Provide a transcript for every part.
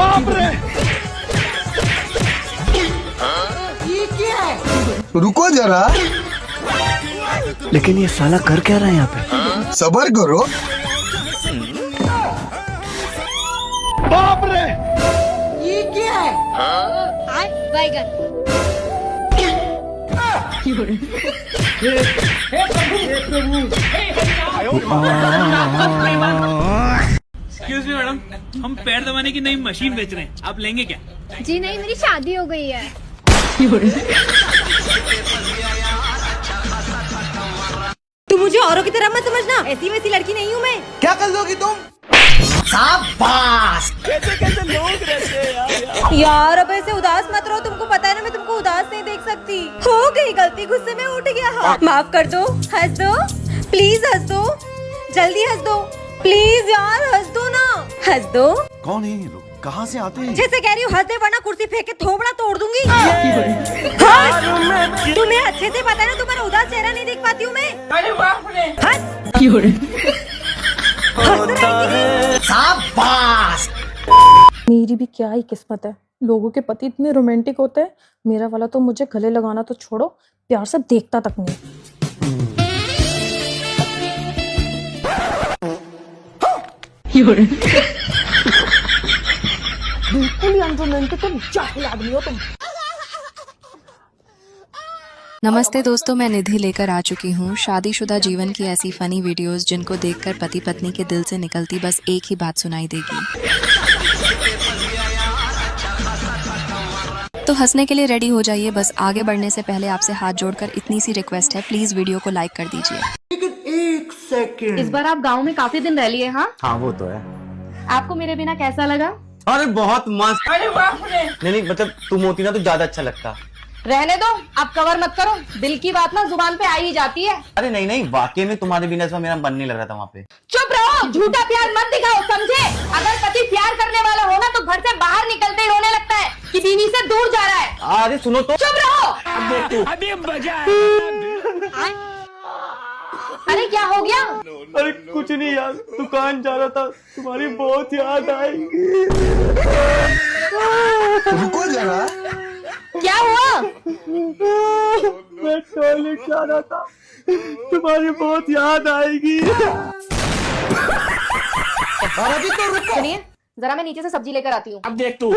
बाप रे! ये क्या है? रुको जरा, लेकिन ये साला कर क्या रहा है यहाँ पे? सबर करो। बाप रे! ये क्या है? बैगन। एक्सक्यूज मी मैडम, हम पैर दबाने की नई मशीन बेच रहे हैं, आप लेंगे क्या? जी नहीं, मेरी शादी हो गई है। तू मुझे औरों की तरह मत समझना, ऐसी वैसी लड़की नहीं हूँ मैं। क्या कर दोगी तुम? शाबाश! कैसे कैसे लोग रहते हैं यार। यार अब ऐसे उदास मत रहो, तुमको पता है ना मैं तुमको उदास नहीं देख सकती। हो गई गलती, गुस्से में उठ गया हाथ। माफ कर दो, हंस दो, प्लीज हंस दो, जल्दी हंस दो, प्लीज यार हंस दो ना, हंस दो। कौन है ये लोग? कहाँ से आते हैं? जैसे कह रही हूँ हंस दे, वरना कुर्सी फेंक के थोबड़ा तोड़ दूंगी। हंस। तुम्हें अच्छे से पता है ना तुम्हारा उदास चेहरा नहीं देख पाती हूँ मैं। हंस। शाबाश! मेरी भी क्या ही किस्मत है, लोगों के पति इतने रोमांटिक होते हैं। मेरा वाला तो मुझे गले लगाना तो छोड़ो, प्यार से देखता तक नहीं। बिल्कुल ही अनरोमांटिक और जाहिल आदमी हो तुम। नमस्ते दोस्तों, मैं निधि लेकर आ चुकी हूँ शादीशुदा जीवन की ऐसी फनी वीडियोस जिनको देखकर पति पत्नी के दिल से निकलती बस एक ही बात सुनाई देगी। तो हंसने के लिए रेडी हो जाइए। बस आगे बढ़ने से पहले आपसे हाथ जोड़कर इतनी सी रिक्वेस्ट है, प्लीज वीडियो को लाइक कर दीजिए। लेकिन एक सेकंड, इस बार आप गाँव में काफी दिन रह लिए। हाँ वो तो है। आपको मेरे बिना कैसा लगा? अरे बहुत मस्त। अरे बाप रे! नहीं मतलब तुम होती ना तो ज्यादा अच्छा लगता। रहने दो, आप कवर मत करो, दिल की बात ना जुबान पे आ ही जाती है। अरे नहीं नहीं, वाकई में तुम्हारे बिना इसमें मेरा मन नहीं लग रहा था वहाँ पे। चुप रहो, झूठा प्यार मत दिखाओ, समझे? अगर पति प्यार करने वाला हो ना तो घर से बाहर निकलते ही रोने लगता है कि बीवी से दूर जा रहा है। अरे सुनो तो। चुप रहो। अभी मजा अरे क्या हो गया? अरे कुछ नहीं यार, दुकान जा रहा था, तुम्हारी बहुत याद आई। रुको जरा, क्या हुआ? मैं टॉयलेट जा रहा था, तुम्हारी बहुत याद आएगी। सुनिए, जरा मैं नीचे से सब्जी लेकर आती हूँ। अब देख तू।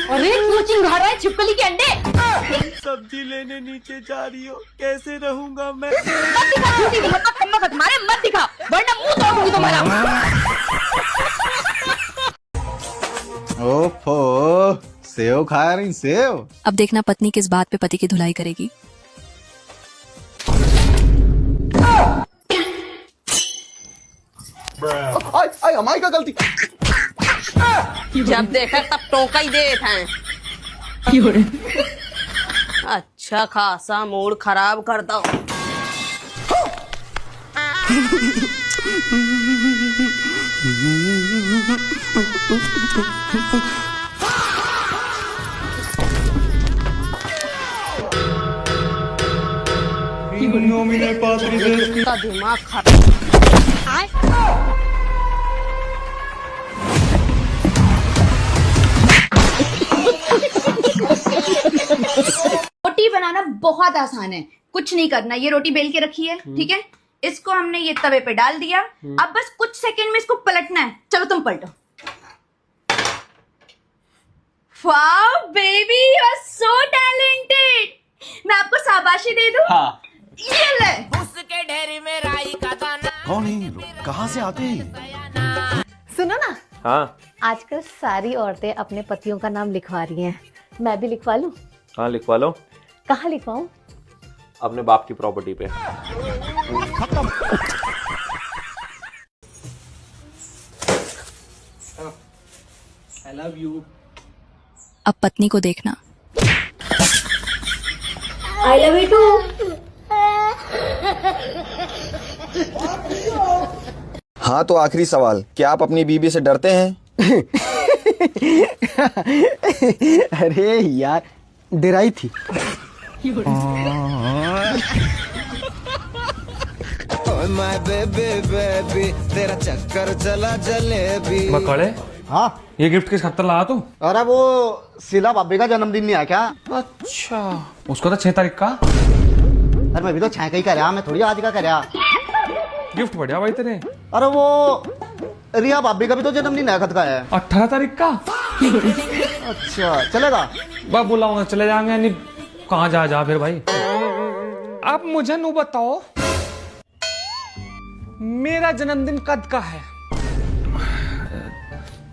अरे क्यों चिंघा रहा है छिपकली के अंडे? सब्जी लेने नीचे जा रही हो, कैसे रहूंगा मैं? मत दिखा झूठी हिम्मत, मारे मत दिखा, वरना मुंह तोड़ दूंगी तुम्हारा। ओफो, सेव खा रही सेव। अब देखना पत्नी किस बात पे पति की धुलाई करेगी। आई हमारी का गलती। जब देखा तब टोका ही देते हैं। अच्छा खासा मूड खराब कर दो। का दिमाग खराब। रोटी बनाना बहुत आसान है, कुछ नहीं करना। ये रोटी बेल के रखी है, ठीक है? इसको हमने ये तवे पे डाल दिया, अब बस कुछ सेकंड में इसको पलटना है। चलो तुम पलटो। Wow baby, you are so talented. मैं आपको शाबाशी दे दूं? हाँ। ये ले। उसके ढेरी में राई का दाना। कौन है ये लोग? कहाँ से आते हैं? सुनो ना, हाँ आजकल सारी औरतें अपने पतियों का नाम लिखवा रही हैं, मैं भी लिखवा लूं? हाँ लिखवा लो। कहाँ लिखवाऊं? अपने बाप की प्रॉपर्टी पे। I love you. अब पत्नी को देखना। I love you too. हाँ तो आखिरी सवाल, क्या आप अपनी बीवी से डरते हैं? अरे यार, डराई थी। माय बेबी बेबी तेरा चक्कर चला जलेबी। बकौड़े, हाँ ये गिफ्ट किस हफ्ते लाया तू? अरे वो शीला भाभी का जन्मदिन नहीं है क्या? अच्छा, उसको तो 6 तारीख का। अरे मैं भी तो 6 का ही कर मैं थोड़ी आज का कर। गिफ्ट बढ़िया भाई तेरे। अरे वो रिया भाभी का भी तो जन्मदिन है, खत का है 18 तारीख का। अच्छा चलेगा? बस बुलाऊंगा चले जाएंगे, नहीं कहाँ जा फिर भाई। आप मुझे नू बताओ, मेरा जन्मदिन कद का है?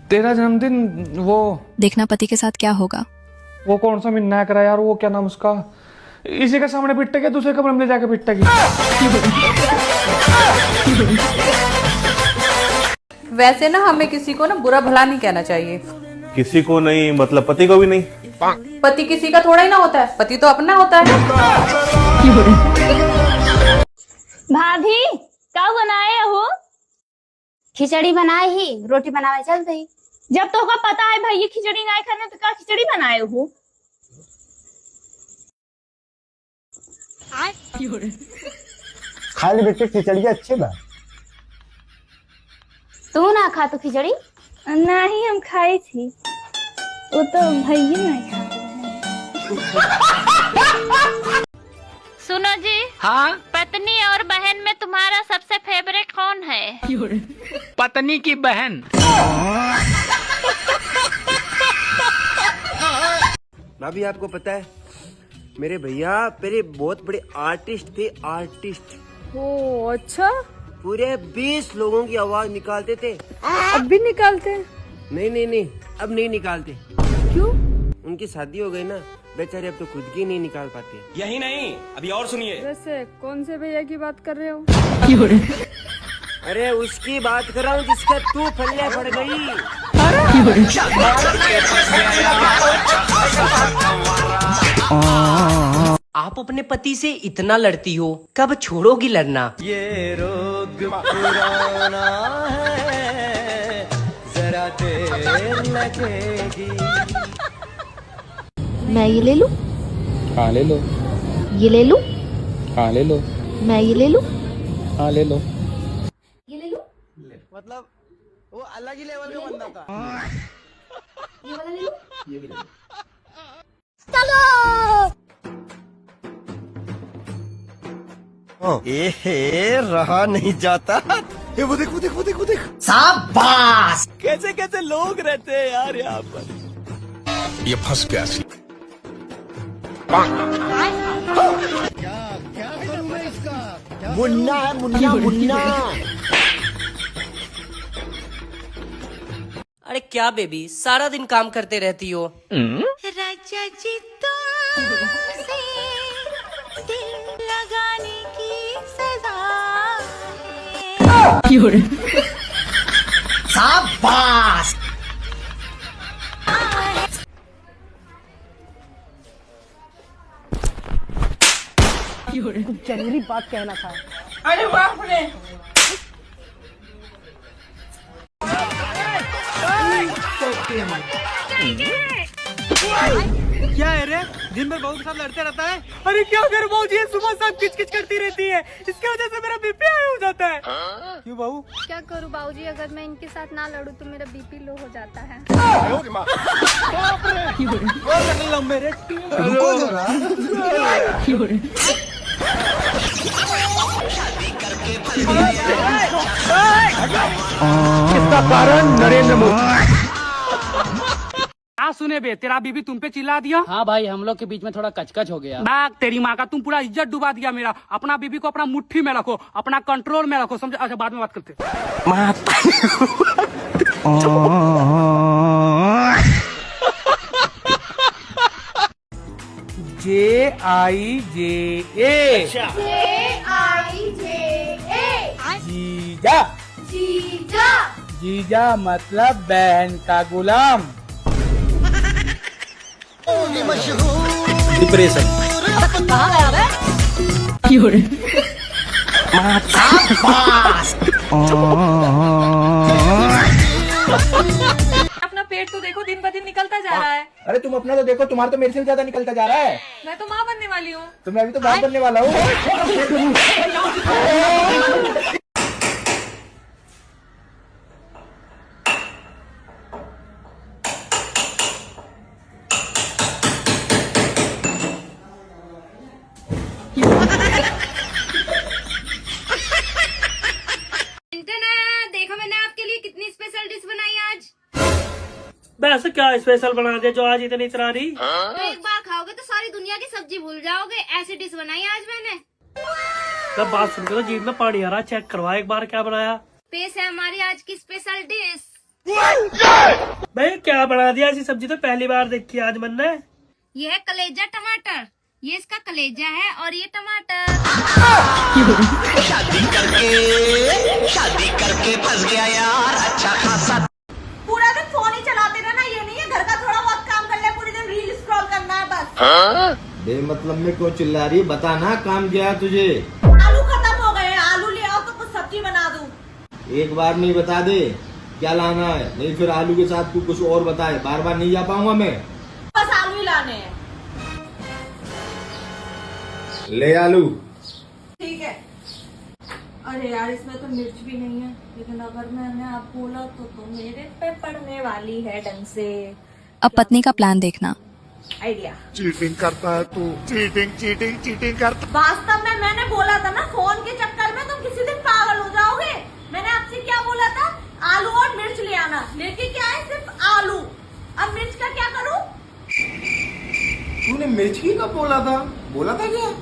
तेरा जन्मदिन वो देखना पति के साथ क्या होगा। वो कौन सा मिन्ना करा यार, वो क्या नाम उसका, इसी के सामने पिट्टे के दूसरे कमरे में जाके पिट्टे की। वैसे ना हमें किसी को ना बुरा भला नहीं कहना चाहिए। किसी को नहीं मतलब पति को भी नहीं? पति किसी का थोड़ा ही ना होता है, पति तो अपना होता है। भाभी क्या बनाए हो? खिचड़ी बनाए ही, रोटी बनावे चल रही। जब तो का पता है भाई ये खिचड़ी नहीं खाने तो क्या खिचड़ी बनाए हो? खाली बेटे खिचड़ी अच्छी बात। तू ना खा तो खिचड़ी? नहीं हम खाई थी, वो तो भैया नहीं खा। सुनो जी। हाँ, पत्नी और बहन में तुम्हारा सबसे फेवरेट कौन है? पत्नी की बहन। भाभी आपको पता है मेरे भैया पहले बहुत बड़े आर्टिस्ट थे, आर्टिस्ट। ओ अच्छा, पूरे 20 लोगों की आवाज निकालते थे। अब भी निकालते हैं? नहीं अब नहीं निकालते। क्यों? उनकी शादी हो गई ना, बेचारे अब तो खुद की नहीं निकाल पाते। यही नहीं, अभी और सुनिए। वैसे कौन से भैया की बात कर रहे हो? अरे उसकी बात कर रहा हूँ जिसका तू फल्ले पड़ गई। आप अपने पति से इतना लड़ती हो, कब छोड़ोगी लड़ना? ये रोग पुराना है, जरा देर लगेगी। मैं ये ले लूं? हाँ ले लो। ये ले लूं? हाँ ले लो। मैं ये ले लूं? हाँ ले लो। ये ले लूं? मतलब वो अलग ही लेवल का बंदा था। ये वाला ले लूं? ये भी ले लो। ए रहा नहीं जाता। ये वो देख वो देख वो देख वो देख। शाबाश। कैसे कैसे लोग रहते हैं यार यहाँ पर। ये फंस गया सी। मुन्ना है, मुन्ना। अरे क्या बेबी, सारा दिन काम करते रहती हो। राजा जी तुमसे दिल लगाने की सजा है। शाबाश। जरूरी बात कहना था। अरे बाप रे। क्या है रे, दिन भर बहू के साथ लड़ते रहता है? अरे क्या करूं बहू जी, सुबह शाम किच करती रहती है, इसकी वजह से मेरा बीपी हाई हो जाता है। क्यों बहू? क्या करूं बाबूजी, अगर मैं इनके साथ ना लड़ूं तो मेरा बीपी लो हो जाता है। रुको जरा। इसका कारण नरेंद्र मोदी। सुने बे, तेरा बीबी तुम पे चिल्ला दिया? हाँ भाई, हम लोग के बीच में थोड़ा कचकच हो गया। बाग तेरी माँ का, तुम पूरा इज्जत डुबा दिया मेरा। अपना बीबी को अपना मुट्ठी में रखो, अपना कंट्रोल में रखो, समझे? अच्छा बाद में बात करते। JIJA जीजा। जीजा मतलब बहन का गुलाम। डिप्रेशन। अपना पेट तो देखो दिन ब दिन निकलता जा रहा है। अरे तुम अपना तो देखो, तुम्हारा तो मेरे से भी ज्यादा निकलता जा रहा है। मैं तो माँ बनने वाली हूँ। तो मैं अभी तो बाप बनने वाला हूँ। देखो मैंने आपके लिए कितनी स्पेशल डिश बनाई आज। वैसे क्या स्पेशल बना दिया जो आज इतनी तरारी? तो एक बार खाओगे तो सारी दुनिया की सब्जी भूल जाओगे, ऐसी डिश बनाई आज मैंने। जब बात सुनकर तो जीभ में पानी आ रहा। चेक करवा एक बार क्या बनाया। पेश है हमारी आज की स्पेशल डिश। भाई क्या बना दिया? ऐसी सब्जी तो पहली बार देखी आज मैंने। ये है कलेजा टमाटर। ये इसका कलेजा है और ये टमाटर। शादी करके फंस गया यार, अच्छा खासा। पूरा दिन फोन ही चलाते रहना, ये नहीं है घर का थोड़ा बहुत काम कर ले, पूरे दिन रील स्क्रॉल करना है बस। बेमतलब में क्यों चिल्ला रही? बता ना काम क्या है तुझे? आलू खत्म हो गए हैं, आलू ले आओ तो कुछ सब्जी बना दूं। एक बार नहीं बता दे क्या लाना है, नहीं फिर आलू के साथ तू कुछ और बताए, बार बार नहीं जा पाऊंगा मैं। बस आलू ही लाने हैं। ले आलू। ठीक है। अरे यार इसमें तो मिर्च भी नहीं है, लेकिन अगर मैंने आप बोला तो मेरे पे पड़ने वाली है ढंग से। अब पत्नी का प्लान देखना। आइडिया। चीटिंग करता है तू, चीटिंग करता। वास्तव में मैंने बोला था ना, फोन के चक्कर में तुम किसी दिन पागल हो जाओगे। मैंने आपसे क्या बोला था? आलू और मिर्च ले आना, लेके क्या है? सिर्फ आलू। अब मिर्च का क्या करूं? तूने मिर्च ही कब बोला था? बोला था क्या?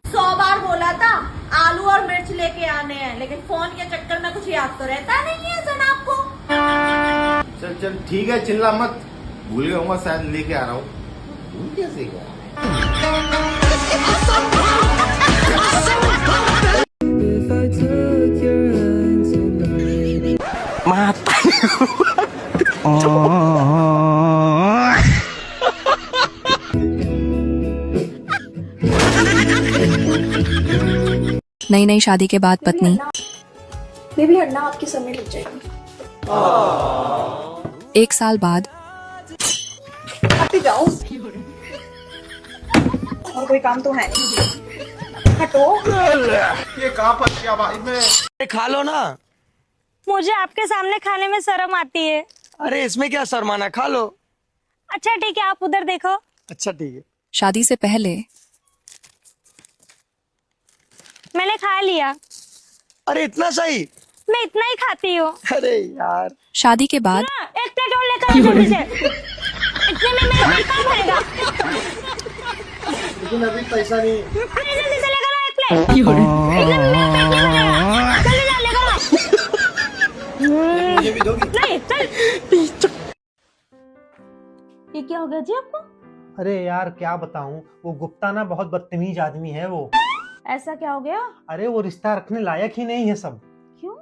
100 बार बोला था आलू और मिर्च लेके आने हैं, लेकिन फोन के चक्कर में कुछ याद तो रहता नहीं है जनाब को। चल चल ठीक है, चिल्ला मत। भूल गया हूँ, शायद लेके आ रहा हूँ। भूल कैसे गया? नई नई शादी के बाद पत्नी बेबी हटना, आपकी समय लग जाएगी। 1 साल बाद हट जाओ, और कोई काम तो है नहीं। हटो। ये कहाँ फंस गया भाई मैं? खा लो ना। मुझे आपके सामने खाने में शर्म आती है। अरे इसमें क्या शर्माना, खा लो। अच्छा ठीक है, आप उधर देखो। अच्छा ठीक है। शादी से पहले मैंने खा लिया। अरे इतना सही? मैं इतना ही खाती हूँ। अरे यार। शादी के बाद एक प्लेट और लेकर आओ जल्दी से। इतने में मेरा पेट कहाँ भरेगा? लेकिन अभी पैसा नहीं। अरे जल्दी से लेकर आओ एक प्लेट। इतने में मेरा पेट नहीं भरेगा। जल्दी जाओ लेकर आओ। मुझे भी दोगी? नहीं चल। ये क्या हो गया जी आपको? अरे यार क्या बताऊं, वो गुप्ता ना बहुत बदतमीज आदमी है वो। ऐसा क्या हो गया? अरे वो रिश्ता रखने लायक ही नहीं है सब। क्यों?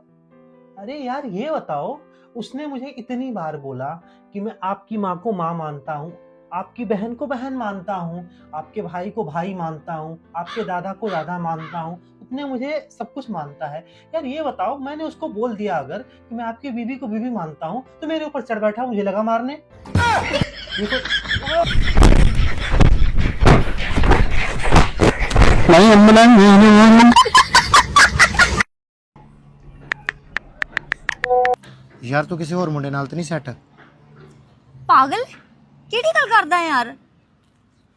अरे यार ये बताओ, उसने मुझे इतनी बार बोला कि मैं आपकी माँ को माँ मानता हूँ, आपकी बहन को बहन मानता हूँ, आपके भाई को भाई मानता हूँ, आपके दादा को दादा मानता हूँ, उसने मुझे सब कुछ मानता है। यार ये बताओ, मैंने उसको बोल दिया अगर कि मैं आपकी बीवी को बीवी मानता हूँ, तो मेरे ऊपर चढ़ बैठा, मुझे लगा मारने। यार तू किसी और मुंडे नाल तो नहीं सेट? पागल केड़ी गल करदा है यार?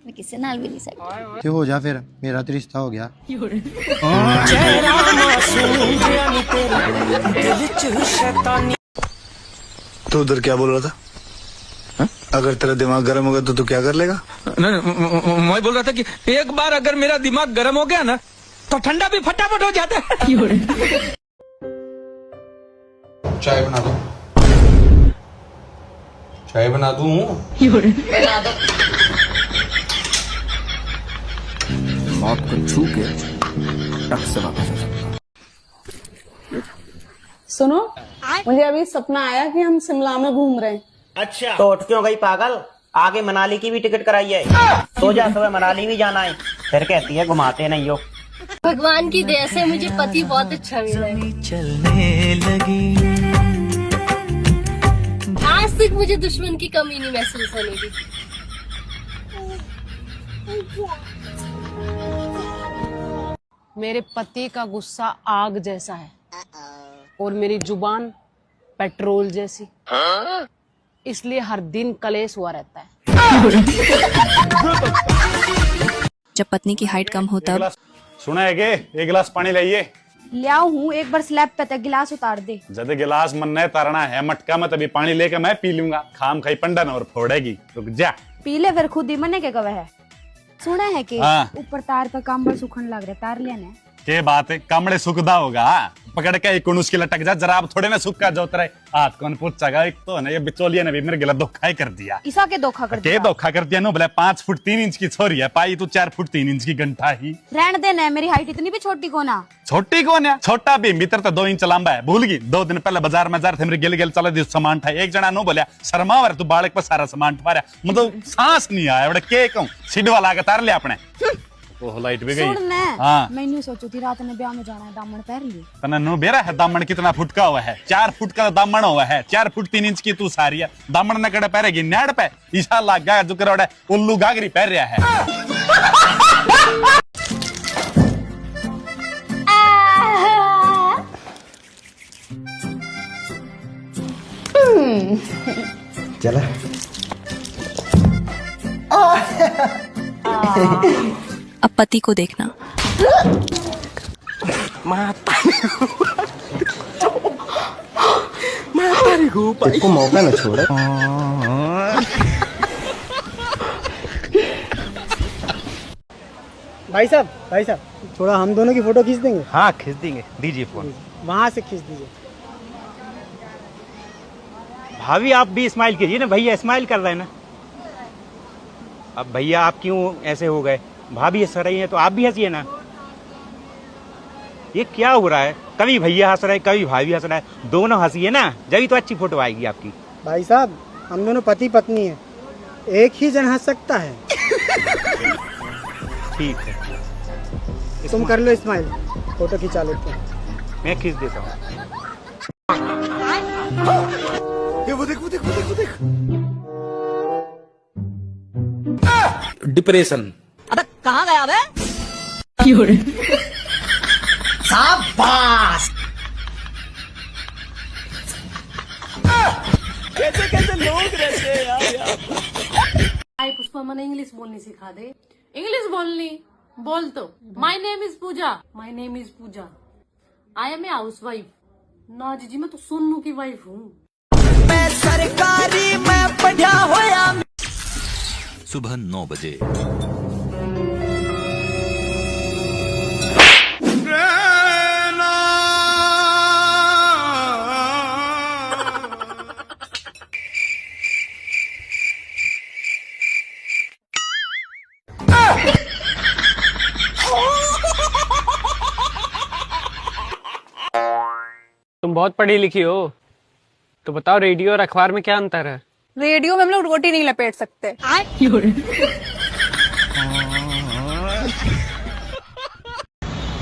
मैं किसी नाल भी नहीं सकती। तो हो जा फिर, मेरा तो रिश्ता हो गया। तू उधर क्या बोल रहा था? हा? अगर तेरा दिमाग गर्म होगा तो तू क्या कर लेगा? मैं बोल रहा था कि एक बार अगर मेरा दिमाग गर्म हो गया ना तो ठंडा भी फटाफट हो जाता है। चाय बना दो। चाय बना दूं? बना दो। मौत को छू के टक से वापस आ सकता। सुनो, मुझे अभी सपना आया कि हम शिमला में घूम रहे हैं। अच्छा तो उठ क्यों गई पागल? आगे मनाली की भी टिकट कराई है। सो जा, सुबह मनाली भी जाना है। फिर कहती है घुमाते नहीं हो। भगवान की दया से मुझे पति बहुत अच्छा मिला है। चलने लगी। आज तक मुझे दुश्मन की कमी नहीं महसूस होने दी। मेरे पति का गुस्सा आग जैसा है और मेरी जुबान पेट्रोल जैसी, इसलिए हर दिन कलेश हुआ रहता है। जब पत्नी की हाइट कम हो तब सुना है के एक गिलास पानी लाइए। लियाओ हूँ, एक बार स्लैब पे तक गिलास उतार दे। जद गिलास मन ने तारना है मटका में तभी पानी लेके मैं पी लूंगा। खाम खाई पंडन और फोड़ेगी, रुक जा। पी ले फिर खुद ही मने के कवे है। सुना है कि हाँ। ऊपर तार पर कांबड़ सुखन लग रहा, तार लेने के बात है, कामड़े सुखदा होगा पकड़ के एक उसकी लटक जा जरा, अब थोड़े ना सुखा जोत रहे हाथ कौन पूछेगा। एक तो ना ये बिचौलिया ने भी मेरे गिला धोखा ही कर दिया। ईसा के धोखा कर दिया। के धोखा कर दिया नो बोले 5 फुट 3 इंच की छोरी है, पाई तू 4 फुट 3 इंच की घंटा ही। रहने देना है, मेरी हाइट इतनी भी छोटी को ना। छोटी कौन है, छोटा भी भीतर तो 2 इंच लंबा है। भूल गई 2 दिन पहले बाजार में जा रहे थे, मेरे गिल गिल चला दी सामान था। एक जना नो बोलिया शर्मा वर तू बालक पर सारा सामान ठवारा, मतलब सांस नहीं आया बड़े के कहूं सीढ़ी वाला के तार लिया अपने। ओह लाइट भी गई। सुन हाँ। मैं न्यू सोचू थी रात में ब्याह में जाना है, दामन पहन लिए। तना नो बेरा है दामन कितना फुट का हुआ है, 4 फुट का दामन हुआ है। 4 फुट 3 इंच की तू सारी है, दामन न कड़े पहरेगी नेड़ पे ईसा लाग गया जो करोड़े उल्लू गागरी पहन रहा है। चला अब पति को देखना। इसको मौका न छोड़े। भाई साहब थोड़ा हम दोनों की फोटो खींच देंगे। हाँ खींच देंगे, दीजिए फोन। वहां से खींच दीजिए। भाभी आप भी स्माइल कीजिए ना, भैया स्माइल कर रहे हैं ना। अब भैया आप क्यों ऐसे हो गए, भाभी हंस रही है तो आप भी हंसिए ना। ये क्या हो रहा है, कभी भैया हंस रहे हैं कभी भाभी हंस रहा है, दोनों हंसिए ना, जब तो अच्छी फोटो आएगी आपकी। भाई साहब हम दोनों पति पत्नी हैं, एक ही जन हंस सकता है। ठीक है तुम कर लो स्माइल, फोटो खिंचा लेते हैं। मैं खींच देता हूँ। वो देख। डिप्रेशन। अबे कहाँ गया बे? शाबाश। कैसे लोग रहते हैं यार। पुष्पा मैंने इंग्लिश बोलनी सिखा दे। इंग्लिश बोलनी बोल तो। My name is Pooja. I am a housewife. ना जीजी मैं तो सोनू की वाइफ हूँ। मैं सरकारी में पढ़ा होया। सुबह 9 बजे। तुम बहुत पढ़ी लिखी हो, तो बताओ रेडियो और अखबार में क्या अंतर है? रेडियो में हम लोग रोटी नहीं लपेट सकते।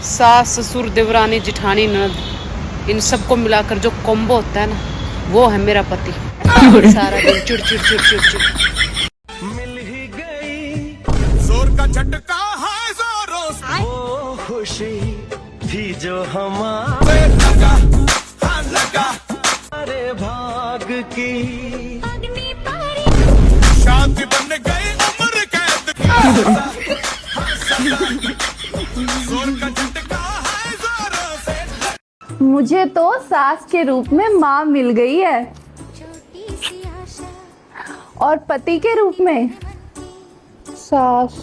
सास ससुर देवरानी जिठानी ननद, इन सबको मिलाकर जो कॉम्बो होता है ना, वो है मेरा पति। सारा दिन चिड़ चिड़ चिड़ चिड़ चिड़। मिल ही गई जोर का झटका है जोरों से, वो खुशी थी जो हमारे लगा अरे भाग की शादी बन गई उम्र कैद की। जोर का झटका है जोरों से। मुझे तो सास के रूप में माँ मिल गई है और पति के रूप में सास।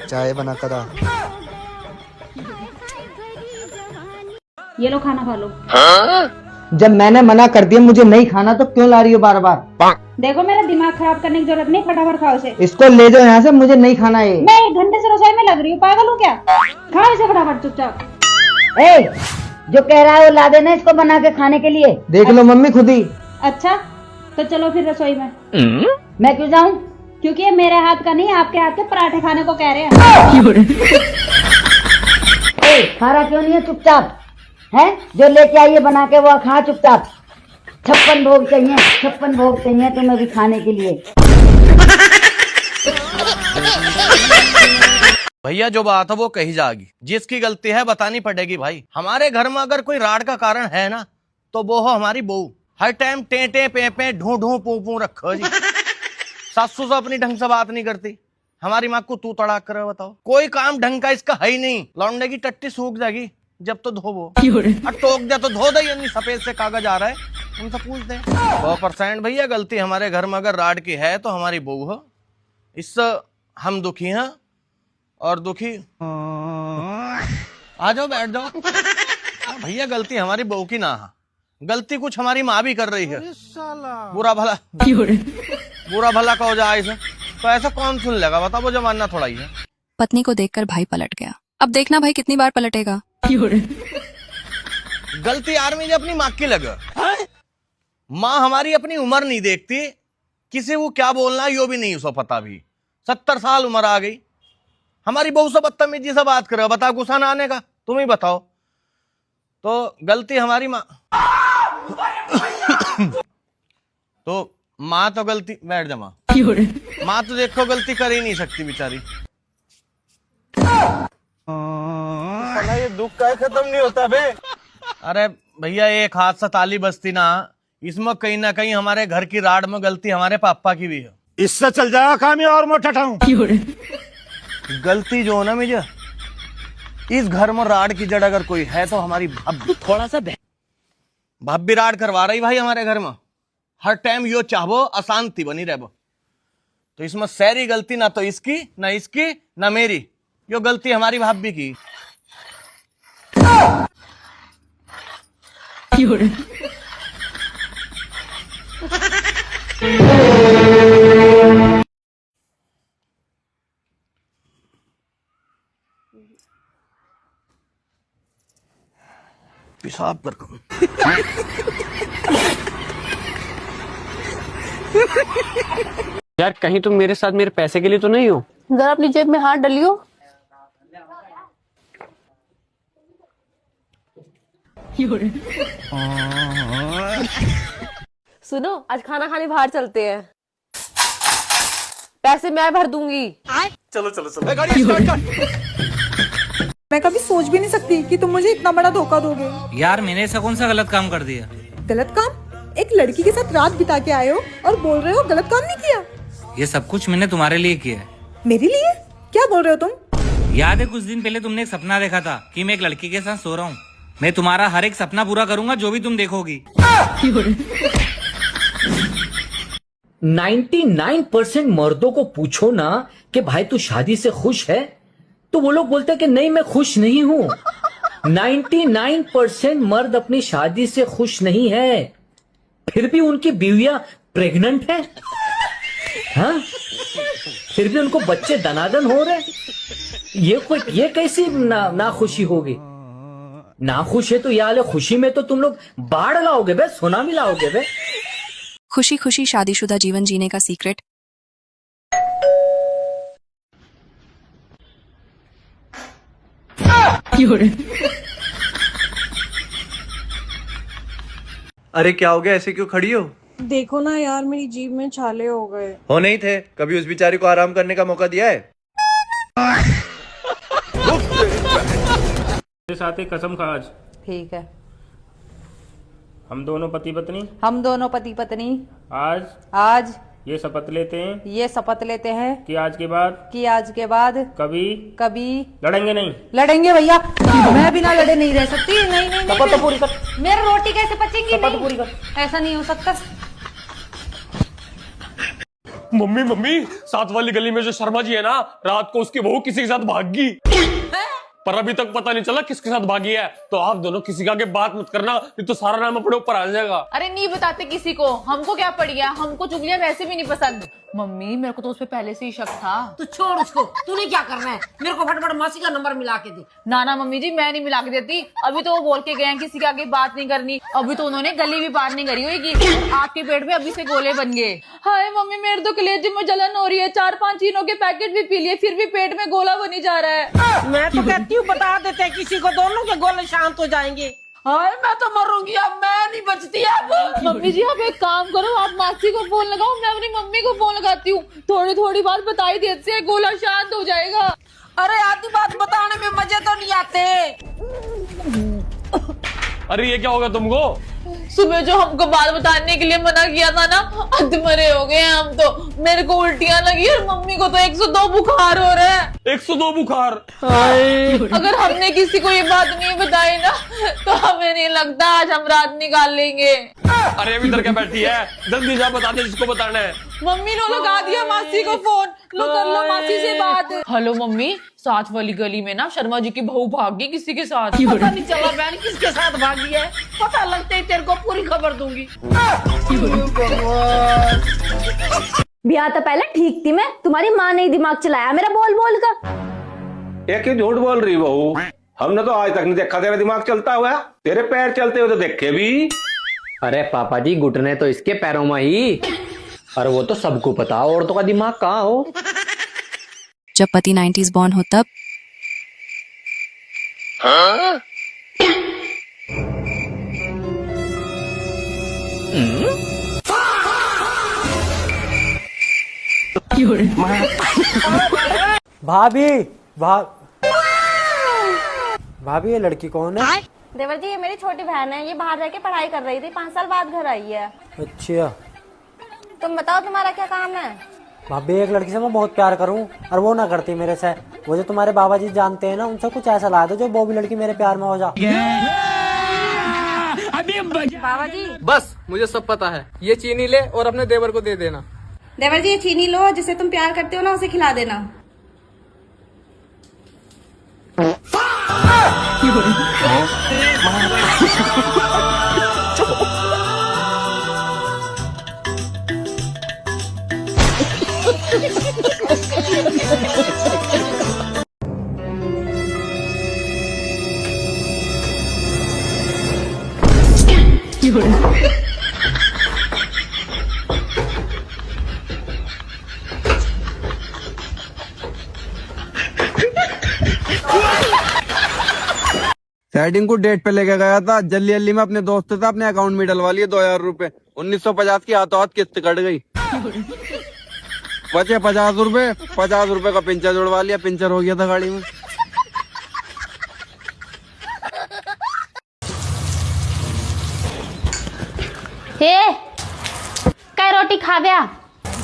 चाय बना करा। ये लो खाना खा लो। जब मैंने मना कर दिया मुझे नहीं खाना तो क्यों ला रही हो बार बार? देखो मेरा दिमाग खराब करने की जरूरत नहीं, फटाफट खाओ इसे। इसको ले जाओ यहाँ से, मुझे नहीं खाना है। मैं 1 घंटे से रसोई में लग रही हूँ, पागल हूँ क्या? खाओ इसे फटाफट चुपचाप। ए, जो कह रहा है वो ला देना इसको बना के खाने के लिए। देख लो मम्मी खुद ही। अच्छा तो चलो फिर रसोई में। मैं क्यों जाऊँ? क्योंकि ये मेरे हाथ का नहीं, आपके हाथ के पराठे खाने को कह रहे हैं। खाना क्यों नहीं है चुपचाप है? जो लेके आइए बना के वो खा चुपचाप। 56 भोग चाहिए, 56 भोग चाहिए तुम्हें भी खाने के लिए। भैया जो बात है वो कही जाएगी, जिसकी गलती है बतानी पड़ेगी भाई। हमारे घर में अगर कोई राड का कारण है ना तो वो हो हमारी बहू। हर टाइम टे पे पे ढू ढू पू पू रखो जी। सासू से अपनी ढंग से बात नहीं करती, हमारी माँ को तू तड़ाक कर बताओ। कोई काम ढंग का इसका है ही नहीं। लौंडे की टट्टी सूख जाएगी जब तो धोबो, और टोक दे तो धो दे। सफेद से कागज आ रहा है, उनसे पूछ दे। 100% भैया गलती हमारे घर में अगर राड की है तो हमारी बहू हो। इससे हम दुखी हैं और दुखी। आ जाओ बैठ जाओ। भैया गलती हमारी बहू की ना है, गलती कुछ हमारी माँ भी कर रही है। बुरा भला कहो जाए इसे तो ऐसा कौन सुन लेगा बताओ, वो जमाना थोड़ा ही है। पत्नी को देखकर भाई पलट गया। अब देखना भाई कितनी बार पलटेगा। गलती यार मुझे अपनी माँ की लगे। माँ हमारी अपनी उम्र नहीं देखती, किसी को क्या बोलना है यो भी नहीं उसको पता। भी 70 साल उम्र आ गई, हमारी बहू से बदतमीजी से बात करे। बताओ गुस्सा ना आने का, तुम ही बताओ। तो गलती हमारी माँ तो माँ तो गलती बैठ जा। माँ तो देखो गलती कर ही नहीं सकती बेचारी। ये दुख का खत्म नहीं होता बे। अरे भैया एक हाथ से ताली बजती ना, इसमें कहीं ना कहीं हमारे घर की राड में गलती हमारे पापा की भी है। इससे चल जाएगा काम और मोटा ठाऊं। गलती जो ना मुझे इस घर में राड की जड़ अगर कोई है तो हमारी भाभी। थोड़ा सा भाभी राड करवा रही भाई हमारे घर में। हर टाइम यो चाहबो अशांति बनी रहबो। तो इसमें सारी गलती ना तो इसकी ना मेरी, यो गलती हमारी भाभी की। पेशाब कर यार कहीं तुम मेरे साथ मेरे पैसे के लिए तो नहीं हो? जरा अपनी जेब में हाथ डालियो। सुनो आज खाना खाने बाहर चलते हैं, पैसे मैं भर दूंगी। चलो चलो चलो गाड़ी स्टार्ट कर। मैं कभी सोच भी नहीं सकती कि तुम मुझे इतना बड़ा धोखा दोगे। यार मैंने ऐसा कौन सा गलत काम कर दिया? गलत काम? एक लड़की के साथ रात बिता के आए हो और बोल रहे हो गलत काम नहीं किया। ये सब कुछ मैंने तुम्हारे लिए किया है। मेरे लिए? क्या बोल रहे हो तुम? याद है कुछ दिन पहले तुमने एक सपना देखा था कि मैं एक लड़की के साथ सो रहा हूँ। मैं तुम्हारा हर एक सपना पूरा करूंगा जो भी तुम देखोगी। 99% मर्दों को पूछो ना कि भाई तू शादी से खुश है, तो वो लोग बोलते हैं कि नहीं मैं खुश नहीं हूँ। 99% मर्द अपनी शादी से खुश नहीं है, फिर भी उनकी बीवियां प्रेग्नेंट है। हाँ? फिर भी उनको बच्चे दनादन हो रहे। ये कैसी ना खुशी होगी? ना खुश है तो यार खुशी में तो तुम लोग बाढ़ लाओगे बे, सुनामी लाओगे बे। खुशी खुशी शादीशुदा जीवन जीने का सीक्रेट। अरे क्या हो गया, ऐसे क्यों खड़ी हो? देखो ना यार मेरी जीभ में छाले हो गए। हो नहीं थे, कभी उस बेचारी को आराम करने का मौका दिया है? साथ एक कसम खा आज। ठीक है। हम दोनों पति पत्नी आज ये शपथ लेते हैं कि आज के बाद कभी लड़ेंगे नहीं। लड़ेंगे भैया, मैं बिना लड़े नहीं रह सकती। नहीं तो पूरी कर। मेरी रोटी कैसे पचेगी? नहीं, पूरी कर। ऐसा नहीं हो सकता। मम्मी साथ वाली गली में जो शर्मा जी है ना, रात को उसकी बहू किसी के साथ भाग गई, पर अभी तक पता नहीं चला किसके साथ भागी है। तो आप दोनों किसी का आगे बात मत करना, नहीं तो सारा नाम अपने ऊपर आ जाएगा। अरे नहीं बताते किसी को, हमको क्या पड़ गया, हमको चुगलियां वैसे भी नहीं पसंद। मम्मी मेरे को तो उस पे पहले से ही शक था। तू छोड़ उसको, तूने क्या करना है? मेरे को फटाफट मासी का नंबर मिला के दे। ना मम्मी जी मैं नहीं मिला के देती। अभी तो वो बोल के गए हैं किसी के आगे बात नहीं करनी। अभी तो उन्होंने गली भी पार नहीं करी होगी। आपके पेट में अभी से गोले बन गए। हाय मम्मी मेरे तो कलेजे में जलन हो रही है। 4-5 चीनों के पैकेट भी पी लिए, फिर भी पेट में गोला बनी जा रहा है। मैं तो कहती हूँ बता देते किसी को, दोनों के गोले शांत हो जाएंगे। हाय मैं तो मरूंगी अब, मैं नहीं बचती अब। मम्मी जी आप एक काम करो, आप मासी को फोन लगाओ, मैं अपनी मम्मी को फोन लगाती हूँ, थोड़ी थोड़ी बात बताई देती है, गोला शांत हो जाएगा। अरे आधी बात बताने में मजे तो नहीं आते। अरे ये क्या होगा तुमको? सुबह जो हमको बात बताने के लिए मना किया था ना, अधमरे हो गए हम तो। मेरे को उल्टियां लगी और मम्मी को तो 102 बुखार हो रहा है। 102 बुखार? अगर हमने किसी को ये बात नहीं बताई ना, तो हमें नहीं लगता आज हम रात निकाल लेंगे। अरे अभी इधर क्या बैठी है, जल्दी जा बता दे जिसको बताना है। मम्मी ने लगा दिया मासी को फोन, लो कर लो मासी से बात। हेलो मम्मी, साथ वाली गली में ना शर्मा जी की बहू भाग गई किसी के साथ। पता नहीं चला बहन किसके साथ भागी है, पता लगते ही तेरे को पूरी खबर दूंगी। ब्याह तो पहले ठीक थी मैं, तुम्हारी माँ ने ही दिमाग चलाया मेरा बोल बोल का। ये क्यों झूठ बोल रही बहू? हमने तो आज तक नहीं देखा तेरा दिमाग चलता हुआ, तेरे पैर चलते हुए तो देखे भी। अरे पापा जी, घुटने तो इसके पैरों में ही, और वो तो सबको पता, औरतों का दिमाग कहाँ हो। जब पति 90s बॉर्न हो तब भाभी ये लड़की कौन है? देवर जी ये मेरी छोटी बहन है, ये बाहर जाके पढ़ाई कर रही थी, 5 साल बाद घर आई है। अच्छा तुम बताओ तुम्हारा क्या काम है? भाभी एक लड़की से मैं बहुत प्यार करूं और वो ना करती मेरे से। वो जो तुम्हारे बाबा जी जानते हैं ना, उनसे कुछ ऐसा ला दो जो वो भी लड़की मेरे प्यार में हो जा। बाबा जी बस मुझे सब पता है, ये चीनी ले और अपने देवर को दे देना। देवर जी ये चीनी लो, जिसे तुम प्यार करते हो ना उसे खिला देना। सेटिंग को डेट पे लेके गया था, जल्दी जल्दी में अपने दोस्त से अपने अकाउंट में डलवा लिए 2000 रुपए। 1950 की हाथों हाथ किस्त कट गई, बचे 50 रुपए। 50 रुपए का पिंचर जुड़वा लिया, पिंचर हो गया था गाड़ी में। हे क्या रोटी खाव्या?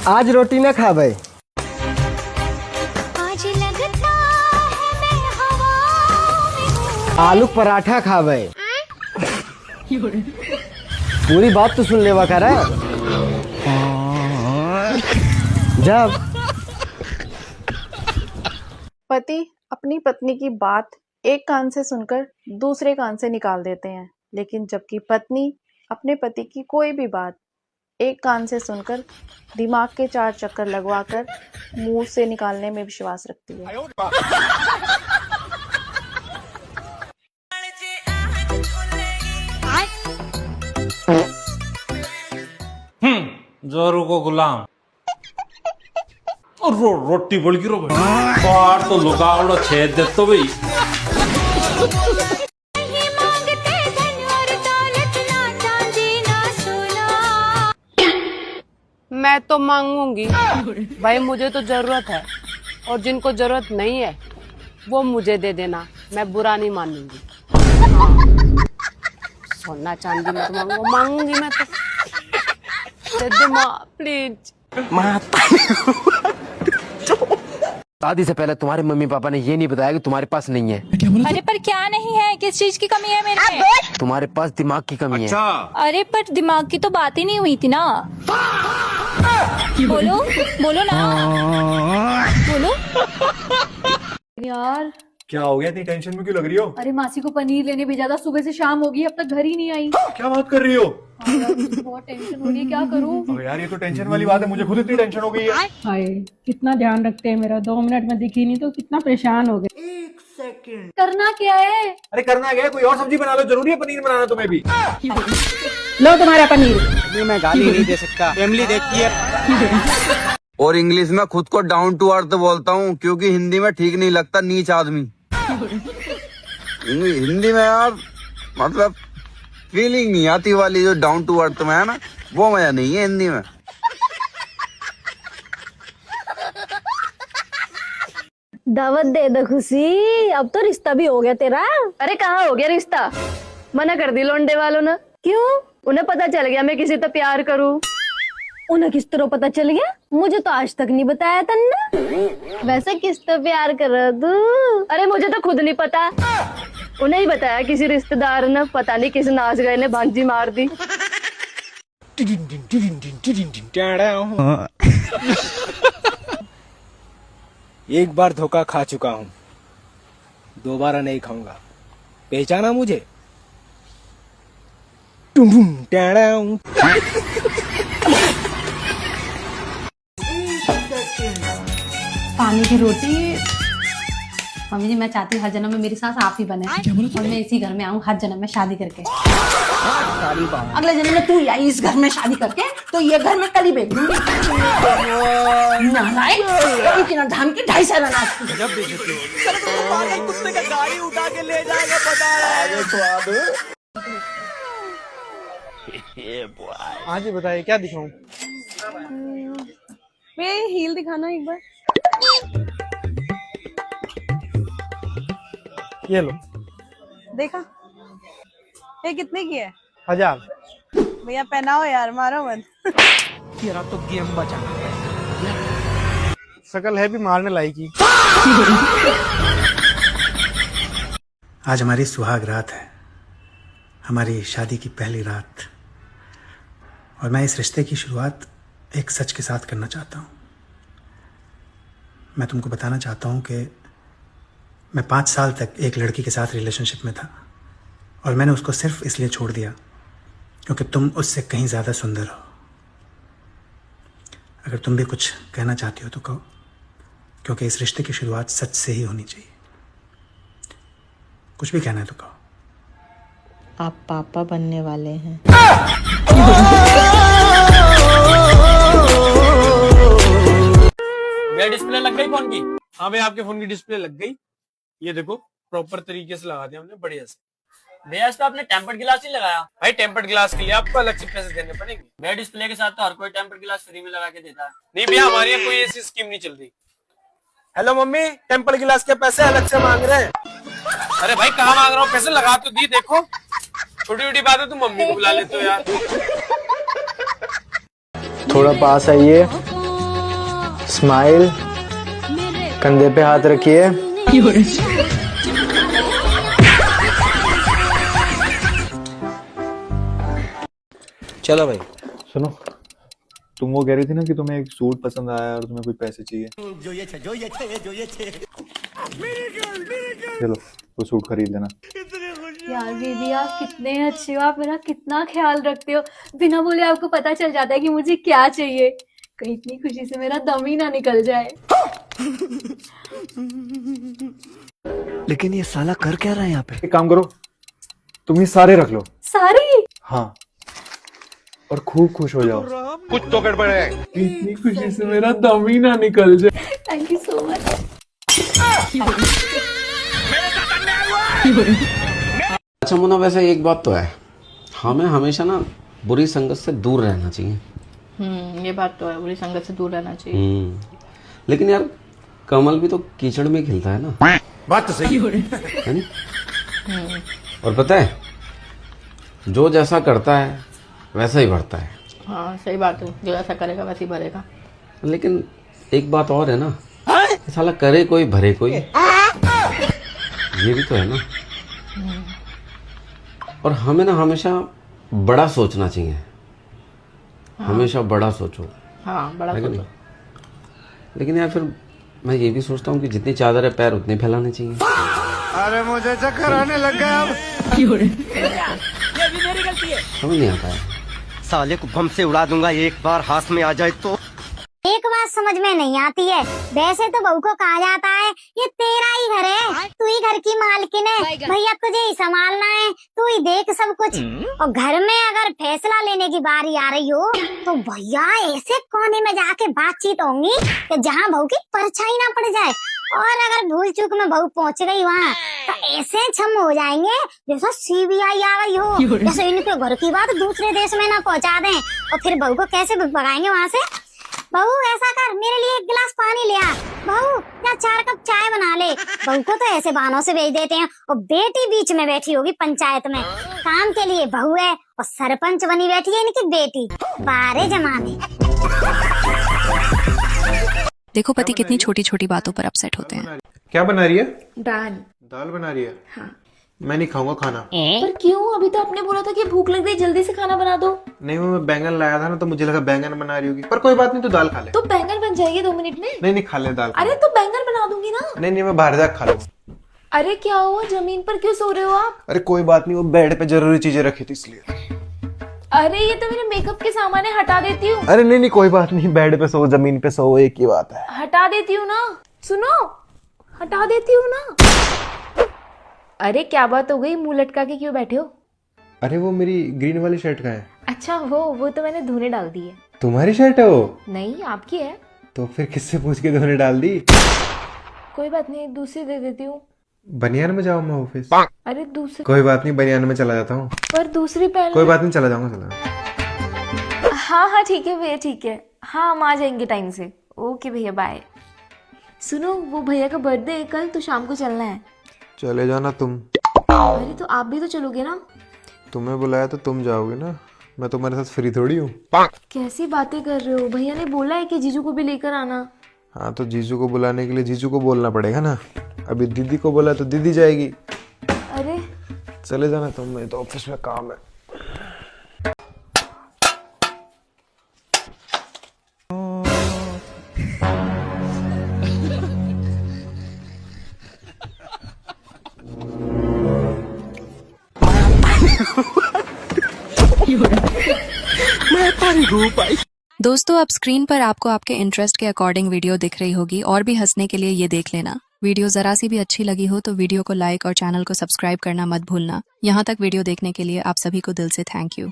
आज रोटी न खावे। आज लगता है मैं हवा में हूँ। आलू पराठा खावे। पूरी बात तो सुन लेवा कर जब पति अपनी पत्नी की बात एक कान से सुनकर दूसरे कान से निकाल देते हैं, लेकिन जबकि पत्नी अपने पति की कोई भी बात एक कान से सुनकर दिमाग के 4 चक्कर लगवाकर मुंह से निकालने में विश्वास रखती है। जोरू को गुलाम और रोटी बोल की बाहर तो लुकावड़ो छेद दे तो भाई। मैं तो मांगूंगी भाई, मुझे तो जरूरत है, और जिनको जरूरत नहीं है वो मुझे दे देना, मैं बुरा नहीं मानूंगी। सोना चांदी में तो मांगूंगी मैं तो, दे दो माँ प्लीज। शादी से पहले तुम्हारे मम्मी पापा ने ये नहीं बताया कि तुम्हारे पास नहीं है। अरे पर क्या नहीं है, किस चीज की कमी है मेरे में? तुम्हारे पास दिमाग की कमी है। अरे पर दिमाग की तो बात ही नहीं हुई थी ना। बोलो बोलो ना, बोलो। यार क्या हो गया, इतनी टेंशन में क्यों लग रही हो? अरे मासी को पनीर लेने भेजा था, सुबह से शाम हो गई, अब तक घर ही नहीं आई। क्या बात कर रही हो? मुझे बहुत टेंशन हो रही है, क्या करूं? अबे यार ये तो टेंशन वाली बात है, मुझे खुद इतनी टेंशन हो गई है। हाय कितना ध्यान रखते हैं मेरा, 2 मिनट में दिखी नहीं तो कितना परेशान हो गए। 1 सेकंड करना क्या है? अरे करना क्या है, कोई और सब्जी बना लो, जरूरी है पनीर बनाना तुम्हें भी? लो तुम्हारा पनीर। मैं गाली नहीं दे सकता, फैमिली देखती है। और इंग्लिश में खुद को डाउन टू अर्थ बोलता हूँ, क्योंकि हिंदी में ठीक नहीं लगता नीच आदमी। हिंदी में यार मतलब फीलिंग नहीं आती वाली जो डाउन टू अर्थ में है ना, वो मजा नहीं है हिंदी में। दावत दे दो खुशी, अब तो रिश्ता भी हो गया तेरा। अरे कहाँ हो गया रिश्ता, मना कर दी लौंडे वालों ने। क्यों? उन्हें पता चल गया मैं किसी से प्यार करूं। उन्हें किस तरह पता चल गया? मुझे तो आज तक नहीं बताया तन्ने। वैसे किस तो प्यार कर रहा तू? अरे मुझे तो खुद नहीं पता, उन्हें ही बताया किसी रिश्तेदार ने, पता नहीं किस नाच गए ने भांजी मार दी। एक बार धोखा खा चुका हूँ, दोबारा नहीं खाऊंगा। पहचाना मुझे? पानी की रोटी। मम्मी जी मैं चाहती हूँ हर जन्म में मेरी सास आप ही बने और मैं इसी घर में आऊँ हर जन्म में शादी करके। अगले जन्म में तू ही आई इस घर में शादी करके, तो ये घर में कली बेच दूंगी। धाम की 2.5 साल अनाज कुत्ते का गाड़ी उठा के ले जाएगा हाँ जी बताइए क्या दिखाऊं? मेरे हील दिखाना एक बार। ये लो। देखा ये कितने की है? 1000। भैया पहनाओ यार, मारो मत। तेरा तो गेम बचा, शकल है भी मारने लायक की। आज हमारी सुहाग रात है, हमारी शादी की पहली रात, और मैं इस रिश्ते की शुरुआत एक सच के साथ करना चाहता हूँ। मैं तुमको बताना चाहता हूँ कि मैं 5 साल तक एक लड़की के साथ रिलेशनशिप में था, और मैंने उसको सिर्फ इसलिए छोड़ दिया क्योंकि तुम उससे कहीं ज़्यादा सुंदर हो। अगर तुम भी कुछ कहना चाहती हो तो कहो, क्योंकि इस रिश्ते की शुरुआत सच से ही होनी चाहिए। कुछ भी कहना है तो कहो। आप पापा बनने वाले हैं। भैया डिस्प्ले लग गई फोन की? हाँ भाई आपके फोन की डिस्प्ले लग गई। ये देखो प्रॉपर तरीके से लगा दिया हमने बढ़िया से। भैया इस पे आपने टेम्पर्ड गिलास नहीं लगाया। भाई टेम्पर्ड ग्लास के लिए आपको अलग से पैसे देने पड़ेंगे। भैया डिस्प्ले के साथ तो हर कोई टेम्पर्ड गिलास फ्री में लगा के देता है। नहीं भैया हमारे यहाँ कोई ऐसी स्कीम नहीं चल रही। हेलो मम्मी, टेम्पर्ड गिलास के पैसे अलग से मांग रहे हैं। अरे भाई कहाँ मांग रहा हूँ, पैसे लगा तो दी। देखो छोटी छोटी बात है, तुम मम्मी को बुला लेते हो यार। थोड़ा पास आइए, स्माइल, कंधे पे हाथ रखिए। चलो भाई सुनो, तुम वो कह रही थी ना कि तुम्हें एक सूट पसंद आया और तुम्हें कुछ पैसे चाहिए। चलो वो सूट खरीद लेना। यार दीदी आप कितने अच्छे हो, आप मेरा कितना ख्याल रखते हो। बिना बोले आपको पता चल जाता है कि मुझे क्या चाहिए। कहीं इतनी खुशी से मेरा दम ही ना निकल जाए। लेकिन ये साला कर क्या रहा है यहाँ पे? एक काम करो, तुम ये सारे रख लो। सारी? हाँ, और खूब खुश हो जाओ। कुछ तो गड़बड़ है। इतनी खुशी से मेरा दम ही ना निकल जाए। Thank you so much. अच्छा मुन्ना, वैसे एक बात तो है, हमें हमेशा ना बुरी संगत से दूर रहना चाहिए। ये बात तो है, बुरी संगत से दूर रहना चाहिए। लेकिन यार कमल भी तो कीचड़ में खिलता है ना। बात तो सही है नी? और पता है जो जैसा करता है वैसा ही बढ़ता है। हाँ सही बात है, जो ऐसा करेगा वैसे ही भरेगा। लेकिन एक बात और है ना, साला करे कोई भरे कोई, ये भी तो है ना। और हमें ना हमेशा बड़ा सोचना चाहिए। हमेशा बड़ा सोचो। हाँ बड़ा सोचो। लेकिन यार फिर मैं ये भी सोचता हूँ कि जितनी चादर है पैर उतने फैलाने चाहिए। अरे मुझे चक्कर आने लग गया अब। ये भी मेरी गलती है। समझ नहीं आता है। साले को बम से उड़ा दूंगा एक बार हाथ में आ जाए तो। एक बात समझ में नहीं आती है, वैसे तो बहू को कहा जाता है ये तेरा ही घर है, तू ही घर की मालकिन है, भैया तुझे ही संभालना है, तू ही देख सब कुछ। और घर में अगर फैसला लेने की बारी आ रही हो तो भैया ऐसे कोने में जाके बातचीत होंगी कि जहाँ बहू की परछाई ना पड़ जाए। और अगर भूल चूक में बहू पहुँच गई वहाँ तो ऐसे छम हो जाएंगे जैसा CBI आ गई हो, जैसे इनके घर की बात दूसरे देश में ना पहुंचा दें। और फिर बहू को कैसे भगाएंगे वहाँ से? बहू ऐसा कर, मेरे लिए 1 गिलास पानी ले आ। बहू या 4 कप चाय बना ले। बहू को तो ऐसे बहानों से भेज देते हैं, और बेटी बीच में बैठी होगी पंचायत में, काम के लिए बहू है और सरपंच बनी बैठी है इनकी बेटी। बारे जमाने। देखो पति कितनी छोटी छोटी बातों पर अपसेट होते हैं। क्या बना रही है? दाल बना रही है। हाँ। मैं नहीं खाऊंगा खाना। पर क्यों? अभी तो आपने बोला था कि भूख लग गई, जल्दी से खाना बना दो। नहीं, वो मैं बैंगन लाया था ना, तो मुझे लगा बैंगन बना रही होगी, पर कोई बात नहीं, तो दाल खा ले। तो बैंगन बन जाएगी 2 मिनट में। नहीं खा ले दाल। अरे तो बैंगन बना दूंगी ना। नहीं मैं बाहर जाकर खा लूंगा। अरे क्या हुआ, जमीन पर क्यों सो रहे हो आप? अरे कोई बात नहीं, वो बेड पे जरूरी चीजें रखी थी इसलिए। अरे ये तो मेरे मेकअप के सामान है, हटा देती हूँ। अरे नहीं कोई बात नहीं, बेड पे सो जमीन पे सो एक ही बात है। हटा देती हूँ ना, सुनो, हटा देती हूँ ना। अरे क्या बात हो गई, मुंह लटका के क्यों बैठे हो? अरे वो मेरी ग्रीन वाली शर्ट कहाँ है? अच्छा वो तो मैंने धोने डाल दी है। तुम्हारी शर्ट है वो? नहीं आपकी है। तो फिर किससे पूछ के धोने डाल दी? कोई बात नहीं, दूसरी दे देती हूँ। बनियान में जाऊँ मैं ऑफिस? अरे दूसरी। कोई बात नहीं, बनियान में चला जाता हूँ। पर दूसरी पहन। कोई बात नहीं, चला जाऊंगा। हाँ ठीक है भैया, ठीक है। हाँ हम आ जाएंगे टाइम से। ओके भैया, बाय। सुनो, वो भैया का बर्थडे है कल, तो शाम को चलना है। चले जाना तुम। अरे तो आप भी तो चलोगे ना? तुम्हें बुलाया तो तुम जाओगे ना, मैं तुम्हारे साथ फ्री थोड़ी हूँ। कैसी बातें कर रहे हो? भैया ने बोला है कि जीजू को भी लेकर आना। हाँ तो जीजू को बुलाने के लिए जीजू को बोलना पड़ेगा ना। अभी दीदी को बोला तो दीदी जाएगी। अरे चले जाना तुम, मैं तो ऑफिस में काम है। दोस्तों अब स्क्रीन पर आपको आपके इंटरेस्ट के अकॉर्डिंग वीडियो दिख रही होगी, और भी हंसने के लिए ये देख लेना। वीडियो जरा सी भी अच्छी लगी हो तो वीडियो को लाइक और चैनल को सब्सक्राइब करना मत भूलना। यहाँ तक वीडियो देखने के लिए आप सभी को दिल से थैंक यू।